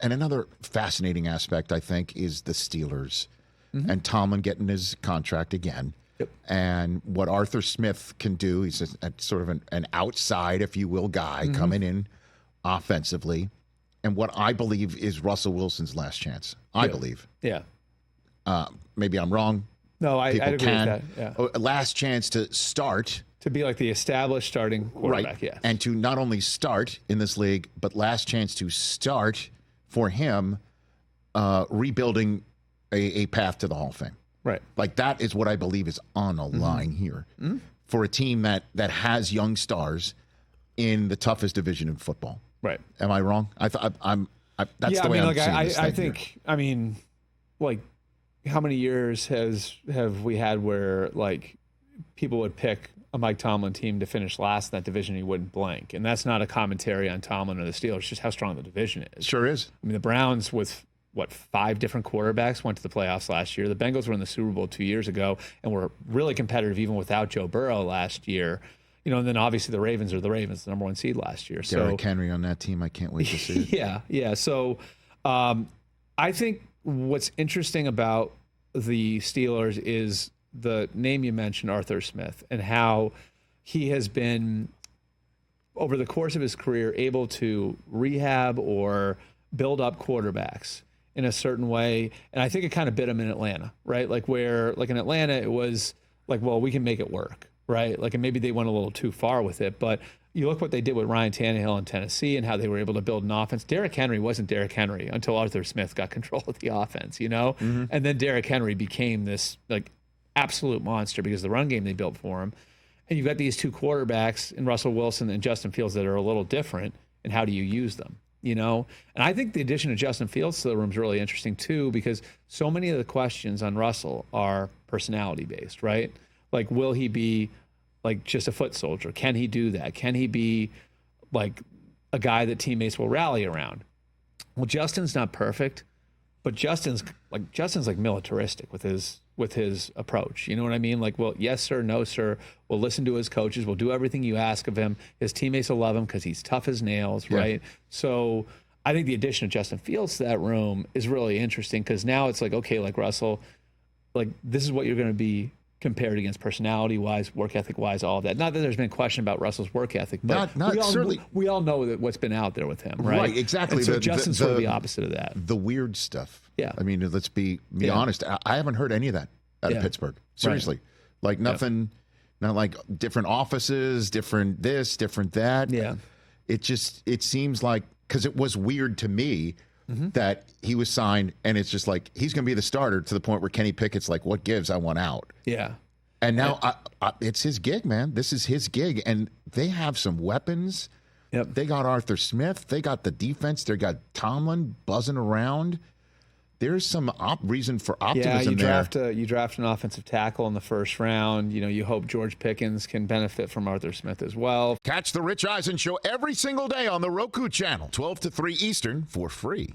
And another fascinating aspect, I think, is the Steelers and Tomlin getting his contract again. Yep. And what Arthur Smith can do. He's a sort of an outside, if you will, guy coming in offensively. And what I believe is Russell Wilson's last chance. I believe. Yeah. Maybe I'm wrong. No, I agree with that. Yeah. Last chance to start. To be like the established starting quarterback, Right. yes. And to not only start in this league, but last chance to start for him rebuilding a path to the Hall of Fame. Right. Like that is what I believe is on the line here for a team that has young stars in the toughest division in football. Right. Am I wrong? That's the way I'm seeing this I thing think, here. I mean, like, how many years have we had where, like, people would pick a Mike Tomlin team to finish last in that division, he wouldn't blank. And that's not a commentary on Tomlin or the Steelers, just how strong the division is. Sure is. I mean, the Browns with, 5 different quarterbacks went to the playoffs last year. The Bengals were in the Super Bowl 2 years ago and were really competitive even without Joe Burrow last year. You know, and then obviously the Ravens are the Ravens, the number 1 seed last year. Derrick Henry on that team, I can't wait to see it. Yeah. So I think what's interesting about the Steelers is the name you mentioned, Arthur Smith, and how he has been, over the course of his career, able to rehab or build up quarterbacks in a certain way. And I think it kind of bit him in Atlanta, right? Like where, like in Atlanta, it was like, well, we can make it work, right? Like, and maybe they went a little too far with it, but you look what they did with Ryan Tannehill in Tennessee and how they were able to build an offense. Derrick Henry wasn't Derrick Henry until Arthur Smith got control of the offense, you know? And then Derrick Henry became this like absolute monster because of the run game they built for him. And you've got these two quarterbacks in Russell Wilson and Justin Fields that are a little different. And how do you use them? You know, and I think the addition of Justin Fields to the room is really interesting too, because so many of the questions on Russell are personality based, right? Like, will he be like just a foot soldier? Can he do that? Can he be like a guy that teammates will rally around? Well, Justin's not perfect, but Justin's like militaristic with his approach. You know what I mean? Like, well, yes, sir, no, sir. We'll listen to his coaches. We'll do everything you ask of him. His teammates will love him because he's tough as nails, right? So I think the addition of Justin Fields to that room is really interesting because now it's like, okay, like Russell, like this is what you're going to be compared against personality-wise, work ethic-wise, all of that. Not that there's been a question about Russell's work ethic, but we all know that what's been out there with him, right? Right, exactly. And so Justin's sort of the opposite of that. The weird stuff. Yeah. I mean, let's be honest. I haven't heard any of that out of Pittsburgh. Seriously. Right. Like nothing, not like different offices, different this, different that. Yeah. It seems like, because it was weird to me that he was signed and it's just like, he's going to be the starter to the point where Kenny Pickett's like, what gives? I want out. Yeah. And now it's his gig, man. This is his gig. And they have some weapons. Yep. They got Arthur Smith. They got the defense. They got Tomlin buzzing around. There's some reason for optimism there. You draft an offensive tackle in the first round. You know, you hope George Pickens can benefit from Arthur Smith as well. Catch the Rich Eisen Show every single day on the Roku channel, 12 to 3 Eastern, for free.